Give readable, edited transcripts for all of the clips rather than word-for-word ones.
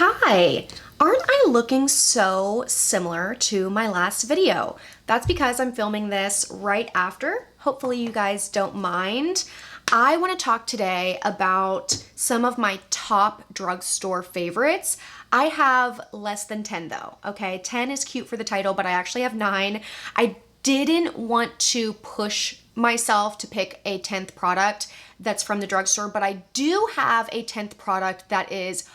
Hi! Aren't I looking so similar to my last video? That's because I'm filming this right after. Hopefully you guys don't mind. I want to talk today about some of my top drugstore favorites. I have less than 10 though, okay? 10 is cute for the title, but I actually have 9. I didn't want to push myself to pick a 10th product that's from the drugstore, but I do have a 10th product that is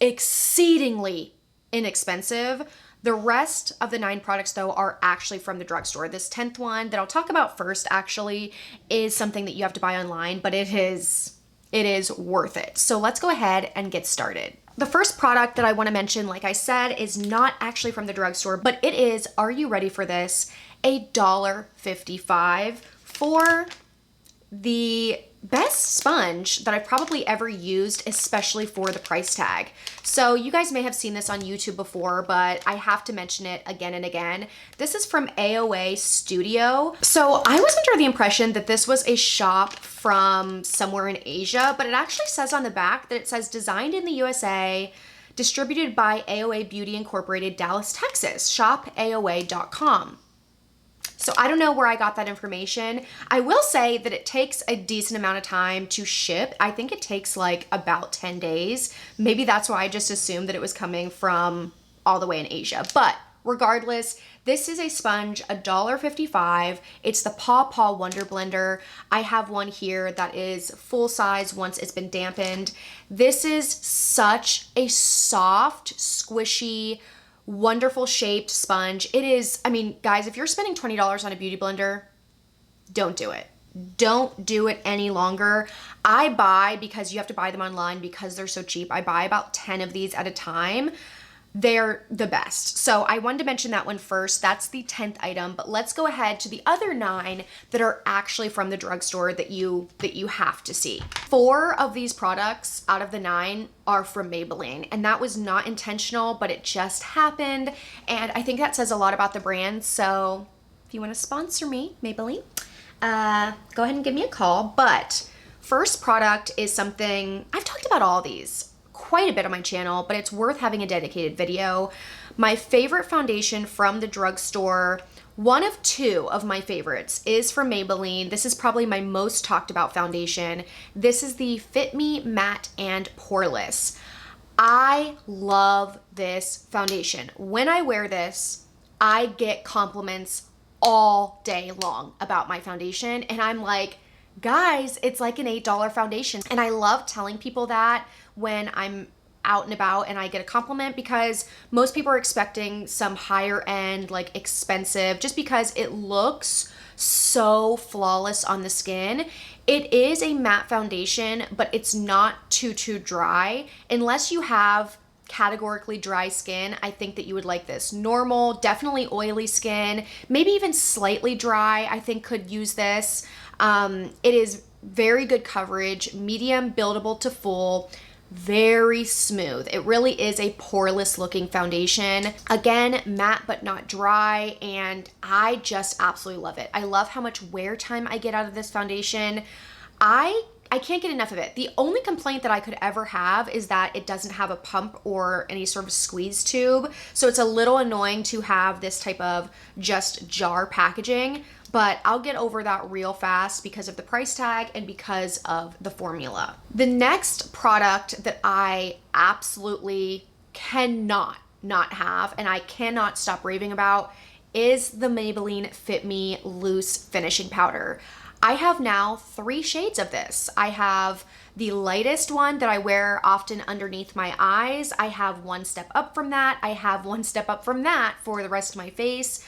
exceedingly inexpensive. The rest of the 9 products though are actually from the drugstore. This 10th one that I'll talk about first actually is something that you have to buy online, but it is worth it. So let's go ahead and get started. The first product that I want to mention, like I said, is not actually from the drugstore, but it is, are you ready for this? $1.55 for the best sponge that I've probably ever used, especially for the price tag. So you guys may have seen this on YouTube before, but I have to mention it again and again. This is from AOA Studio. So I was under the impression that this was a shop from somewhere in Asia, but it actually says on the back that it says designed in the USA, distributed by AOA Beauty Incorporated, Dallas, Texas. Shop AOA.com. So I don't know where I got that information. I will say that it takes a decent amount of time to ship. I think it takes like about 10 days. Maybe that's why I just assumed that it was coming from all the way in Asia. But regardless, this is a sponge, $1.55. It's the Paw Paw Wonder Blender. I have one here that is full size once it's been dampened. This is such a soft, squishy, wonderful shaped sponge. It is, I mean, guys, if you're spending $20 on a beauty blender, don't do it. Don't do it any longer. I buy, because you have to buy them online because they're so cheap, I buy about 10 of these at a time. They're the best. So I wanted to mention that one first. That's the 10th item, but let's go ahead to the other 9 that are actually from the drugstore that you have to see. 4 of these products out of the 9 are from Maybelline, and that was not intentional, but it just happened. And I think that says a lot about the brand. So if you want to sponsor me, Maybelline, go ahead and give me a call. But first product is something, I've talked about all these quite a bit on my channel, but it's worth having a dedicated video. My favorite foundation from the drugstore, one of 2 of my favorites, is from Maybelline. This is probably my most talked about foundation. This is the Fit Me Matte and Poreless. I love this foundation. When I wear this, I get compliments all day long about my foundation, and I'm like, guys, it's like an $8 foundation. And I love telling people that when I'm out and about and I get a compliment, because most people are expecting some higher end, like expensive, just because it looks so flawless on the skin. It is a matte foundation, but it's not too dry. Unless you have categorically dry skin, I think that you would like this. Normal, definitely oily skin, maybe even slightly dry, I think could use this. It is very good coverage, medium buildable to full, very smooth. It really is a poreless looking foundation. Again, matte but not dry, and I just absolutely love it. I love how much wear time I get out of this foundation. I can't get enough of it. The only complaint that I could ever have is that it doesn't have a pump or any sort of squeeze tube. So it's a little annoying to have this type of just jar packaging, but I'll get over that real fast because of the price tag and because of the formula. The next product that I absolutely cannot not have, and I cannot stop raving about, is the Maybelline Fit Me Loose Finishing Powder. I have now 3 shades of this. I have the lightest one that I wear often underneath my eyes. I have one step up from that. I have one step up from that for the rest of my face.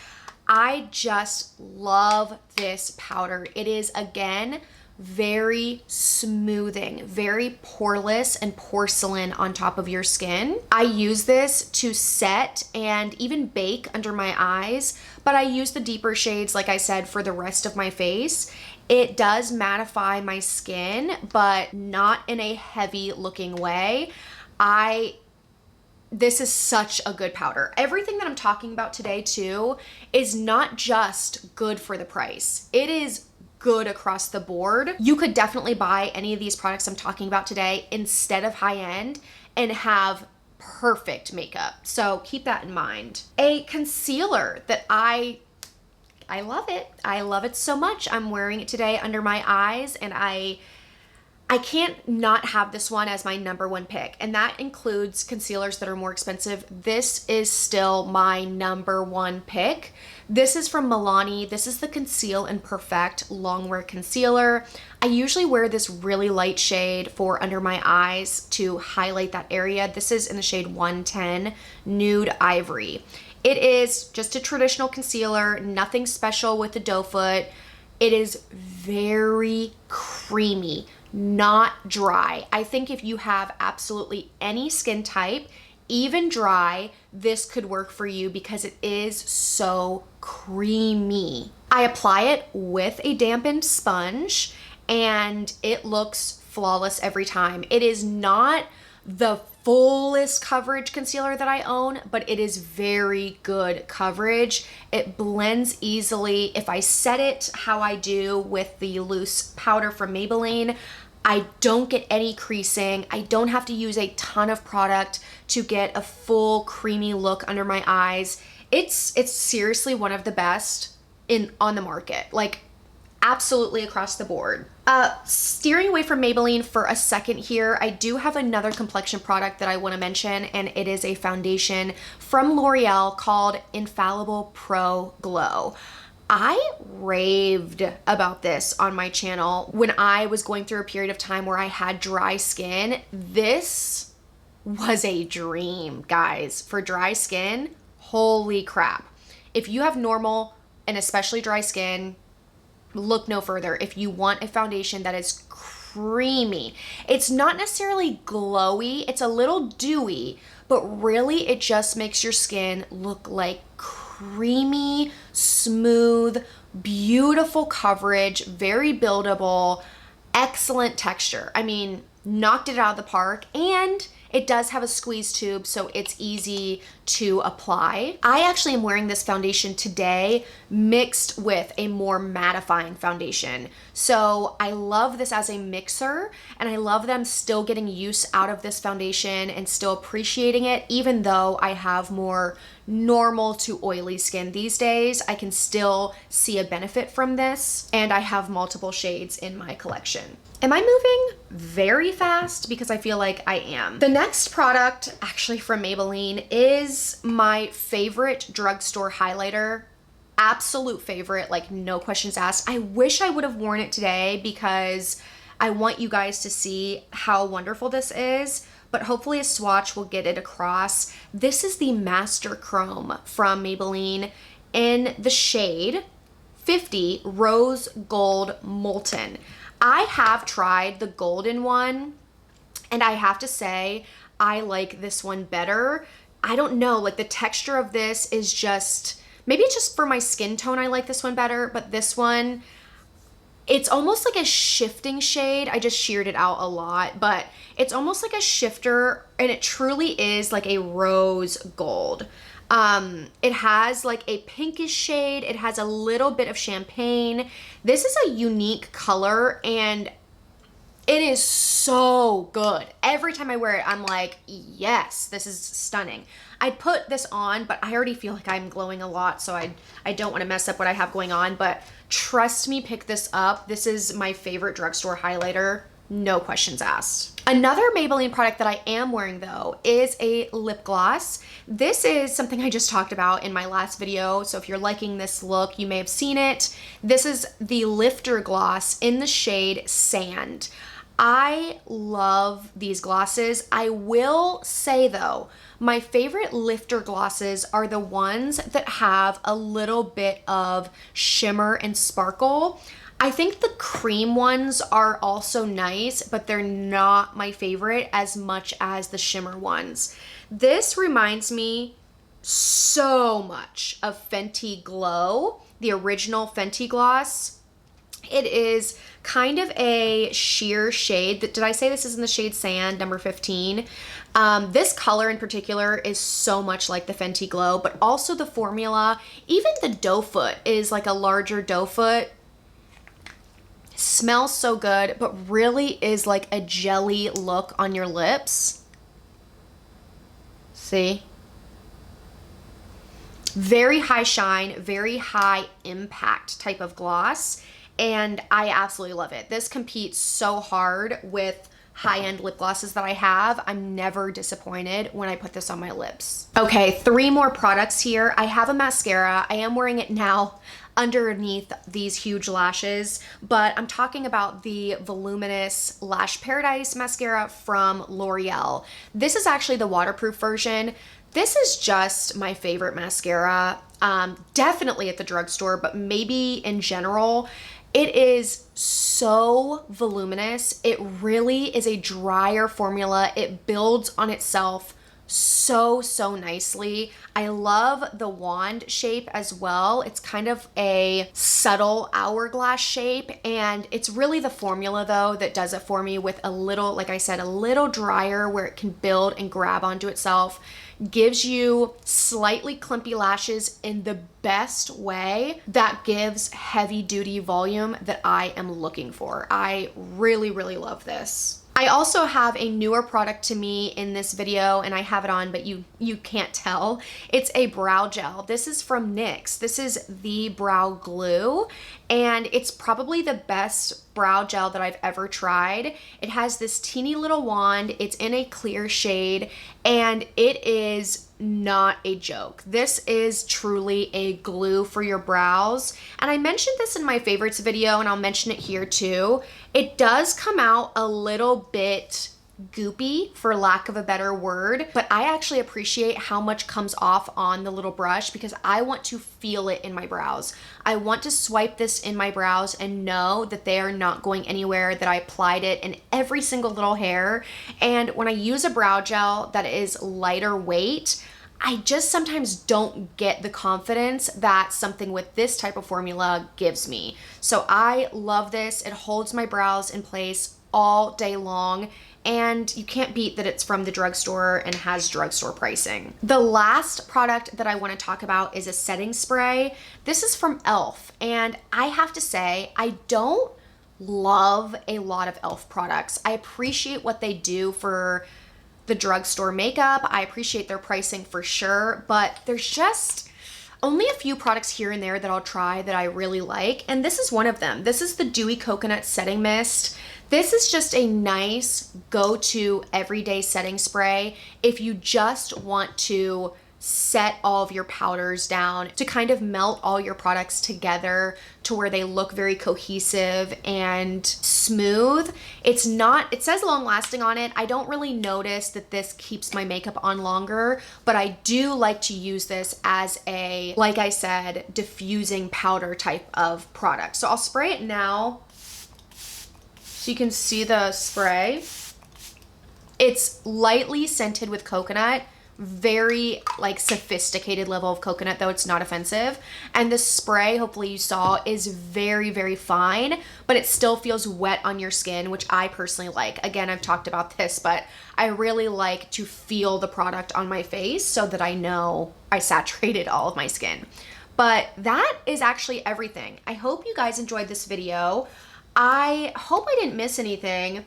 I just love this powder. It is, again, very smoothing, very poreless and porcelain on top of your skin. I use this to set and even bake under my eyes, but I use the deeper shades, like I said, for the rest of my face. It does mattify my skin, but not in a heavy looking way. This is such a good powder. Everything that I'm talking about today too is not just good for the price. It is good across the board. You could definitely buy any of these products I'm talking about today instead of high end and have perfect makeup. So keep that in mind. A concealer that I love it. I love it so much. I'm wearing it today under my eyes, and I can't not have this one as my number one pick, and that includes concealers that are more expensive. This is still my number one pick. This is from Milani. This is the Conceal and Perfect Longwear Concealer. I usually wear this really light shade for under my eyes to highlight that area. This is in the shade 110 Nude Ivory. It is just a traditional concealer, nothing special with the doe foot. It is very creamy, not dry. I think if you have absolutely any skin type, even dry, this could work for you because it is so creamy. I apply it with a dampened sponge and it looks flawless every time. It is not the fullest coverage concealer that I own, but it is very good coverage. It blends easily. If I set it how I do with the loose powder from Maybelline, I don't get any creasing. I don't have to use a ton of product to get a full creamy look under my eyes. It's seriously one of the best on the market. Like, absolutely across the board. Steering away from Maybelline for a second here, I do have another complexion product that I want to mention, and it is a foundation from L'Oreal called Infallible Pro Glow. I raved about this on my channel when I was going through a period of time where I had dry skin. This was a dream, guys. For dry skin, holy crap. If you have normal and especially dry skin, look no further. If you want a foundation that is creamy, it's not necessarily glowy, it's a little dewy, but really it just makes your skin look like creamy, smooth, beautiful coverage, very buildable, excellent texture. I mean, knocked it out of the park, and it does have a squeeze tube, so it's easy to apply. I actually am wearing this foundation today mixed with a more mattifying foundation. So I love this as a mixer, and I love them still getting use out of this foundation and still appreciating it, even though I have more normal to oily skin these days. I can still see a benefit from this, and I have multiple shades in my collection. Am I moving very fast? Because I feel like I am. The next product, actually from Maybelline, is my favorite drugstore highlighter. Absolute favorite, like no questions asked. I wish I would have worn it today because I want you guys to see how wonderful this is, but hopefully a swatch will get it across. This is the Master Chrome from Maybelline in the shade 50 Rose Gold Molten. I have tried the golden one, and I have to say, I like this one better. I don't know, like the texture of this is just, maybe it's just for my skin tone I like this one better, but this one, it's almost like a shifting shade. I just sheared it out a lot, but it's almost like a shifter, and it truly is like a rose gold. It has like a pinkish shade. It has a little bit of champagne. This is a unique color, and it is so good. Every time I wear it, I'm like, yes, this is stunning. I'd put this on, but I already feel like I'm glowing a lot, so I don't want to mess up what I have going on, but trust me, pick this up. This is my favorite drugstore highlighter. No questions asked. Another Maybelline product that I am wearing though is a lip gloss. This is something I just talked about in my last video, so if you're liking this look, you may have seen it. This is the Lifter Gloss in the shade Sand. I love these glosses. I will say though, my favorite lifter glosses are the ones that have a little bit of shimmer and sparkle. I think the cream ones are also nice, but they're not my favorite as much as the shimmer ones. This reminds me so much of Fenty Glow, the original Fenty gloss. It is kind of a sheer shade. Did I say this is in the shade Sand, number 15? This color in particular is so much like the Fenty Glow, but also the formula. Even the doe foot is like a larger doe foot. Smells so good, but really is like a jelly look on your lips. See? Very high shine, very high impact type of gloss, and I absolutely love it. This competes so hard with high-end lip glosses that I have. I'm never disappointed when I put this on my lips. Okay, 3 more products here. I have a mascara. I am wearing it now underneath these huge lashes, but I'm talking about the Voluminous Lash Paradise mascara from L'Oreal. This is actually the waterproof version. This is just my favorite mascara, definitely at the drugstore, but maybe in general. It is so voluminous. It really is a drier formula. It builds on itself so nicely. I love the wand shape as well. It's kind of a subtle hourglass shape, and it's really the formula though that does it for me, with a little, like I said, a little drier where it can build and grab onto itself. Gives you slightly clumpy lashes in the best way that gives heavy duty volume that I am looking for. I really love this. I also have a newer product to me in this video, and I have it on, but you can't tell. It's a brow gel. This is from NYX. This is the Brow Glue, and it's probably the best brow gel that I've ever tried. It has this teeny little wand. It's in a clear shade, and it is not a joke. This is truly a glue for your brows. And I mentioned this in my favorites video, and I'll mention it here too. It does come out a little bit goopy, for lack of a better word, but I actually appreciate how much comes off on the little brush because I want to feel it in my brows. I want to swipe this in my brows and know that they are not going anywhere, that I applied it in every single little hair. And when I use a brow gel that is lighter weight, I just sometimes don't get the confidence that something with this type of formula gives me. So I love this. It holds my brows in place all day long, and you can't beat that it's from the drugstore and has drugstore pricing. The last product that I want to talk about is a setting spray. This is from e.l.f. and I have to say, I don't love a lot of e.l.f. products. I appreciate what they do for the drugstore makeup. I appreciate their pricing for sure, but there's just only a few products here and there that I'll try that I really like, and this is one of them. This is the Dewy Coconut Setting Mist. This is just a nice go-to everyday setting spray if you just want to set all of your powders down, to kind of melt all your products together to where they look very cohesive and smooth. It says long lasting on it. I don't really notice that this keeps my makeup on longer, but I do like to use this as a, like I said, diffusing powder type of product. So I'll spray it now so you can see the spray. It's lightly scented with coconut. Very like sophisticated level of coconut, though it's not offensive. And the spray, hopefully you saw, is very fine, but it still feels wet on your skin, which I personally like. Again, I've talked about this, but I really like to feel the product on my face so that I know I saturated all of my skin. But that is actually everything. I hope you guys enjoyed this video. I hope I didn't miss anything.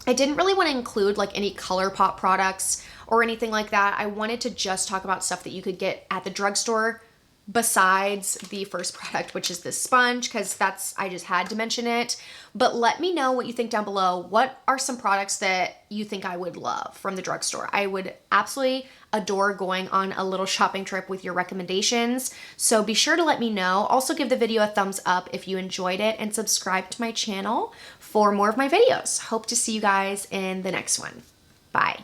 I didn't really want to include like any ColourPop products or anything like that. I wanted to just talk about stuff that you could get at the drugstore besides the first product, which is this sponge, because I just had to mention it. But let me know what you think down below. What are some products that you think I would love from the drugstore? I would absolutely adore going on a little shopping trip with your recommendations. So be sure to let me know. Also give the video a thumbs up if you enjoyed it, and subscribe to my channel for more of my videos. Hope to see you guys in the next one. Bye.